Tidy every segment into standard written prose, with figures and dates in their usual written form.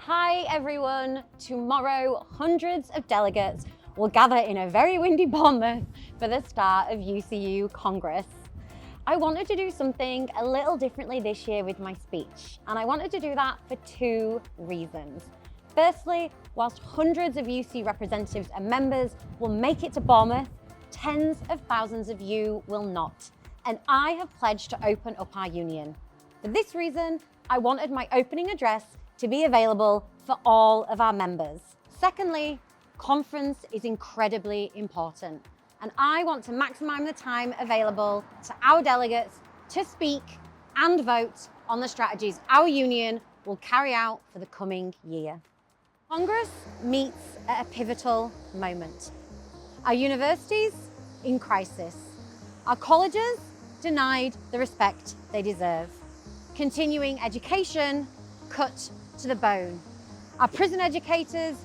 Hi everyone! Tomorrow, hundreds of delegates will gather in a very windy Bournemouth for the start of UCU Congress. I wanted to do something a little differently this year with my speech, and I wanted to do that for two reasons. Firstly, whilst hundreds of UC representatives and members will make it to Bournemouth, tens of thousands of you will not. And I have pledged to open up our union. For this reason, I wanted my opening address to be available for all of our members. Secondly, conference is incredibly important, and I want to maximize the time available to our delegates to speak and vote on the strategies our union will carry out for the coming year. Congress meets at a pivotal moment. Our universities in crisis. Our colleges denied the respect they deserve. Continuing education cut to the bone. Our prison educators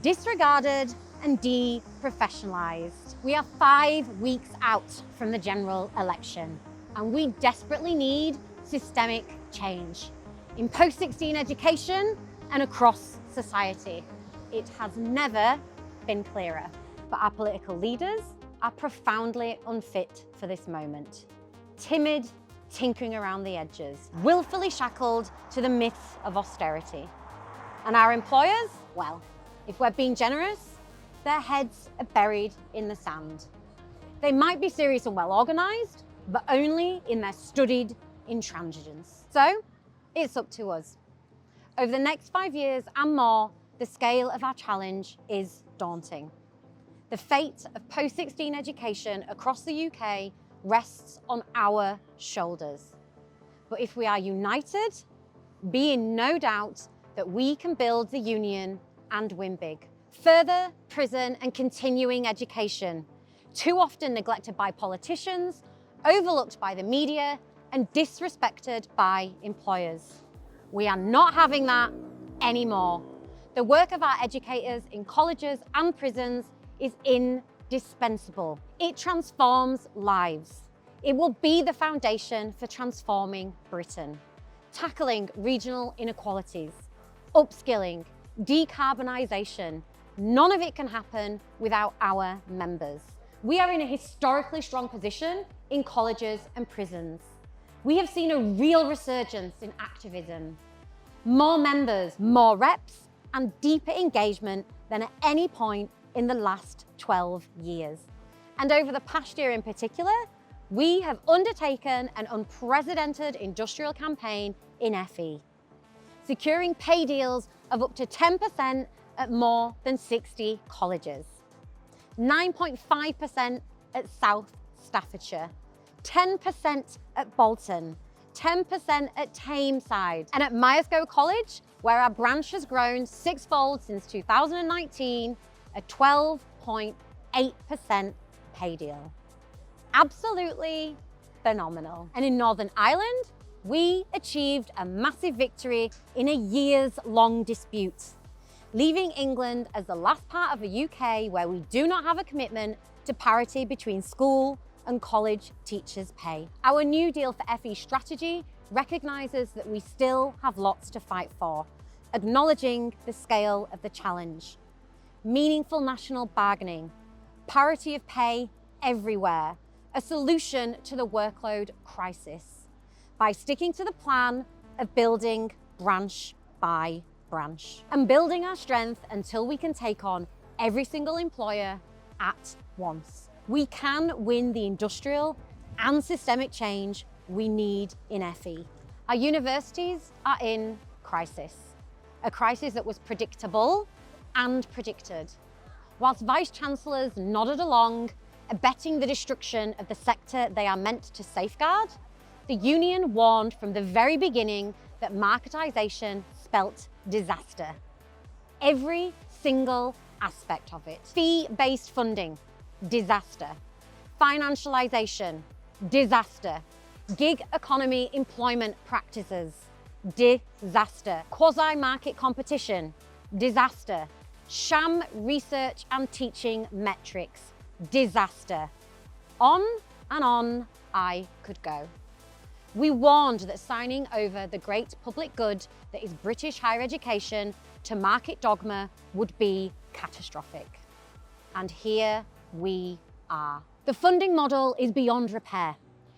disregarded and de-professionalised. We are 5 weeks out from the general election, and we desperately need systemic change in post-16 education and across society. It has never been clearer, but our political leaders are profoundly unfit for this moment. Timid, tinkering around the edges, willfully shackled to the myth of austerity. And our employers, well, if we're being generous, their heads are buried in the sand. They might be serious and well organised, but only in their studied intransigence. So it's up to us. Over the next 5 years and more, the scale of our challenge is daunting. The fate of post-16 education across the UK rests on our shoulders. But if we are united, be in no doubt that we can build the union and win big. Further prison and continuing education, too often neglected by politicians, overlooked by the media, and disrespected by employers. We are not having that anymore. The work of our educators in colleges and prisons is indispensable. It transforms lives. It will be the foundation for transforming Britain, tackling regional inequalities, upskilling, decarbonisation. None of it can happen without our members. We are in a historically strong position in colleges and prisons. We have seen a real resurgence in activism. More members, more reps, and deeper engagement than at any point in the last 12 years. And over the past year in particular, we have undertaken an unprecedented industrial campaign in FE, securing pay deals of up to 10% at more than 60 colleges, 9.5% at South Staffordshire, 10% at Bolton, 10% at Tameside, and at Myerscough College, where our branch has grown sixfold since 2019, a 12.8% pay deal. Absolutely phenomenal. And in Northern Ireland, we achieved a massive victory in a years-long dispute, leaving England as the last part of the UK where we do not have a commitment to parity between school and college teachers' pay. Our New Deal for FE strategy recognises that we still have lots to fight for, acknowledging the scale of the challenge. Meaningful national bargaining, parity of pay everywhere, a solution to the workload crisis by sticking to the plan of building branch by branch and building our strength until we can take on every single employer at once. We can win the industrial and systemic change we need in FE. Our universities are in crisis, a crisis that was predictable and predicted. Whilst Vice-Chancellors nodded along, abetting the destruction of the sector they are meant to safeguard, the union warned from the very beginning that marketisation spelt disaster. Every single aspect of it. Fee-based funding, disaster. Financialisation, disaster. Gig economy employment practices, disaster. Quasi-market competition, disaster. Sham research and teaching metrics, disaster. On and on I could go. We warned that signing over the great public good that is British higher education to market dogma would be catastrophic. And here we are. The funding model is beyond repair.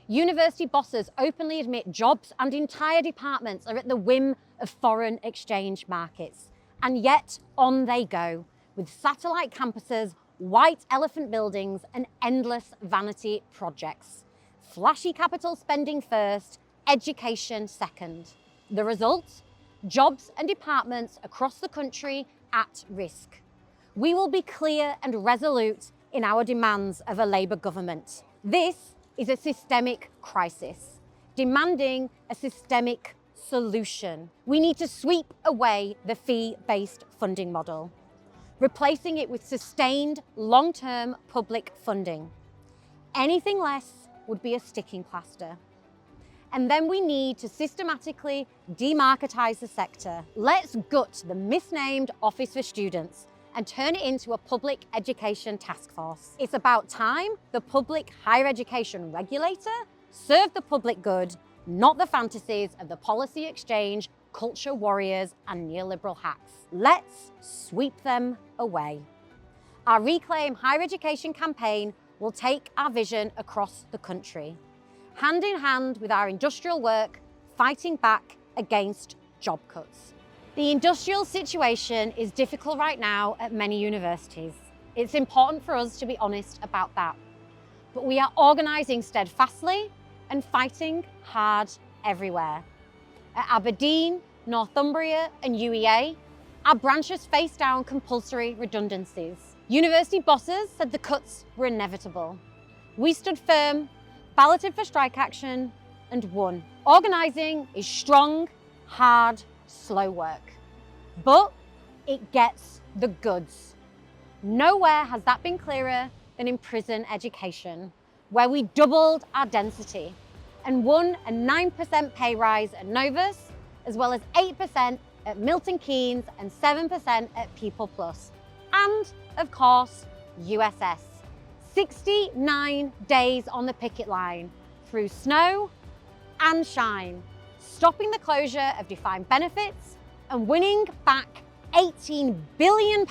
University bosses openly admit jobs and entire departments are at the whim of foreign exchange markets. And yet on they go, with satellite campuses, white elephant buildings, and endless vanity projects. Flashy capital spending first, education second. The result? Jobs and departments across the country at risk. We will be clear and resolute in our demands of a Labour government. This is a systemic crisis, demanding a systemic solution. We need to sweep away the fee-based funding model, replacing it with sustained long-term public funding. Anything less would be a sticking plaster. And then we need to systematically demarketise the sector. Let's gut the misnamed Office for Students and turn it into a public education task force. It's about time the public higher education regulator served the public good, not the fantasies of the policy exchange, culture warriors, and neoliberal hacks. Let's sweep them away. Our Reclaim Higher Education campaign will take our vision across the country, hand in hand with our industrial work, fighting back against job cuts. The industrial situation is difficult right now at many universities. It's important for us to be honest about that. But we are organising steadfastly and fighting hard everywhere. At Aberdeen, Northumbria and UEA, our branches faced down compulsory redundancies. University bosses said the cuts were inevitable. We stood firm, balloted for strike action and won. Organising is strong, hard, slow work. But it gets the goods. Nowhere has that been clearer than in prison education, where we doubled our density and won a 9% pay rise at Novus, as well as 8% at Milton Keynes and 7% at People Plus. And, of course, USS. 69 days on the picket line, through snow and shine, stopping the closure of defined benefits and winning back £18 billion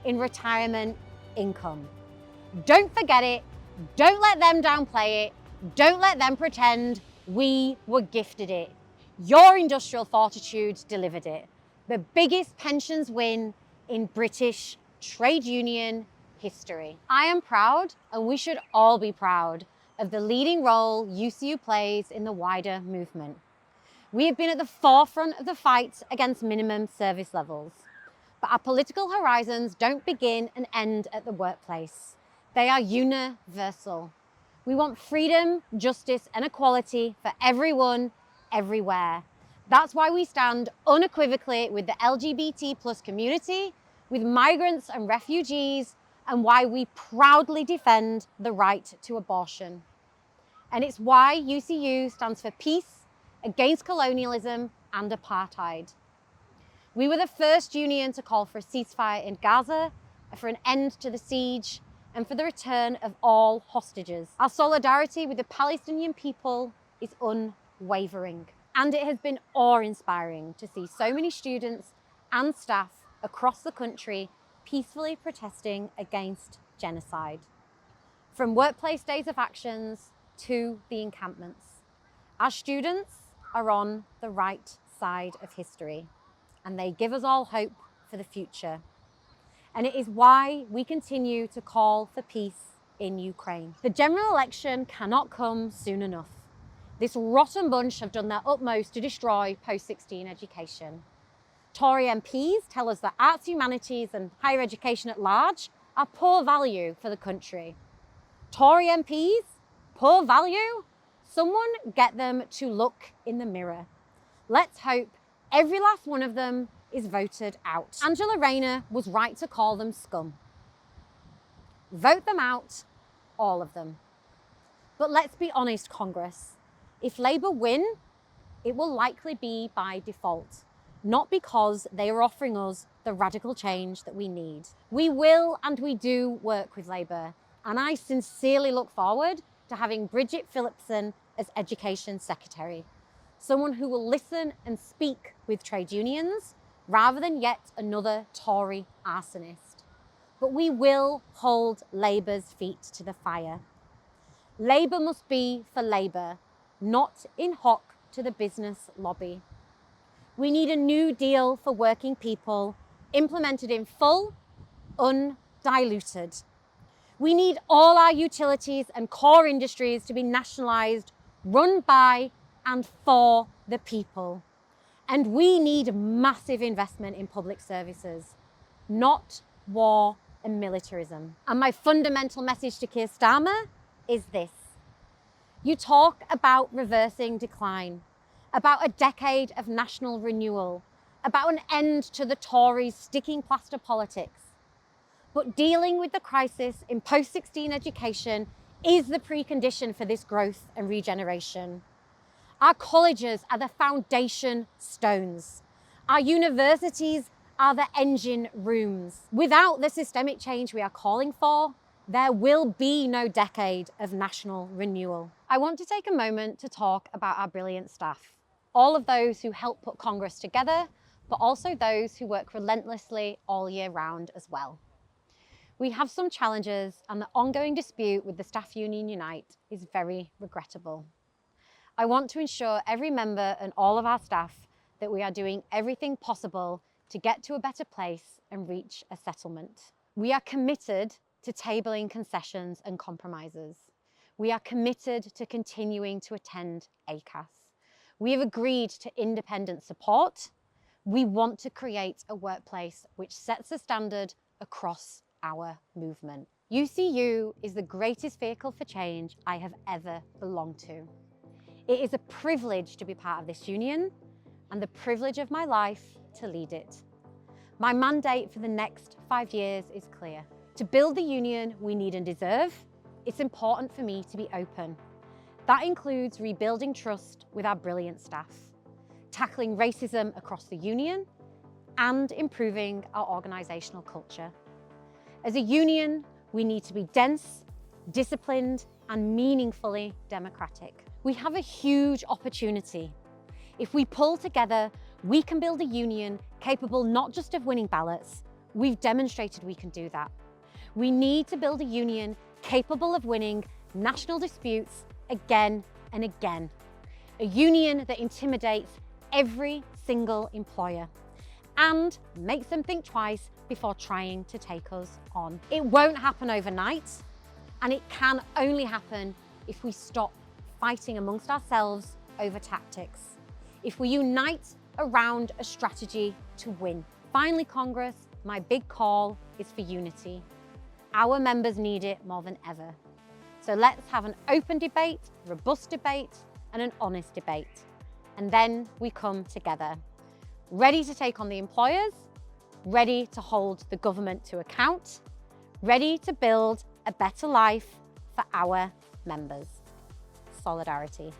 in retirement income. Don't forget it, don't let them downplay it, don't let them pretend we were gifted it. Your industrial fortitude delivered it. The biggest pensions win in British trade union history. I am proud, and we should all be proud, of the leading role UCU plays in the wider movement. We have been at the forefront of the fight against minimum service levels. But our political horizons don't begin and end at the workplace. They are universal. We want freedom, justice, and equality for everyone, everywhere. That's why we stand unequivocally with the LGBT plus community, with migrants and refugees, and why we proudly defend the right to abortion. And it's why UCU stands for peace, against colonialism and apartheid. We were the first union to call for a ceasefire in Gaza, for an end to the siege, and for the return of all hostages. Our solidarity with the Palestinian people is unwavering. And it has been awe-inspiring to see so many students and staff across the country peacefully protesting against genocide. From workplace days of actions to the encampments. Our students are on the right side of history, and they give us all hope for the future. And it is why we continue to call for peace in Ukraine. The general election cannot come soon enough. This rotten bunch have done their utmost to destroy post-16 education. Tory MPs tell us that arts, humanities and higher education at large are poor value for the country. Tory MPs? Poor value? Someone get them to look in the mirror. Let's hope every last one of them is voted out. Angela Rayner was right to call them scum. Vote them out, all of them. But let's be honest, Congress. If Labour win, it will likely be by default, not because they are offering us the radical change that we need. We will and we do work with Labour, and I sincerely look forward to having Bridget Phillipson as Education Secretary, someone who will listen and speak with trade unions, rather than yet another Tory arsonist. But we will hold Labour's feet to the fire. Labour must be for Labour, not in hock to the business lobby. We need a new deal for working people, implemented in full, undiluted. We need all our utilities and core industries to be nationalised, run by and for the people. And we need massive investment in public services, not war and militarism. And my fundamental message to Keir Starmer is this. You talk about reversing decline, about a decade of national renewal, about an end to the Tories' sticking plaster politics. But dealing with the crisis in post-16 education is the precondition for this growth and regeneration. Our colleges are the foundation stones. Our universities are the engine rooms. Without the systemic change we are calling for, there will be no decade of national renewal. I want to take a moment to talk about our brilliant staff, all of those who help put Congress together, but also those who work relentlessly all year round as well. We have some challenges, and the ongoing dispute with the Staff Union Unite is very regrettable. I want to ensure every member and all of our staff that we are doing everything possible to get to a better place and reach a settlement. We are committed to tabling concessions and compromises. We are committed to continuing to attend ACAS. We have agreed to independent support. We want to create a workplace which sets a standard across our movement. UCU is the greatest vehicle for change I have ever belonged to. It is a privilege to be part of this union and the privilege of my life to lead it. My mandate for the next 5 years is clear. To build the union we need and deserve, it's important for me to be open. That includes rebuilding trust with our brilliant staff, tackling racism across the union, and improving our organisational culture. As a union, we need to be dense, disciplined, and meaningfully democratic. We have a huge opportunity. If we pull together, we can build a union capable not just of winning ballots. We've demonstrated we can do that. We need to build a union capable of winning national disputes again and again. A union that intimidates every single employer and makes them think twice before trying to take us on. It won't happen overnight, and it can only happen if we stop fighting amongst ourselves over tactics, if we unite around a strategy to win. Finally, Congress, my big call is for unity. Our members need it more than ever. So let's have an open debate, robust debate, and an honest debate. And then we come together, ready to take on the employers, ready to hold the government to account, ready to build a better life for our members. Solidarity.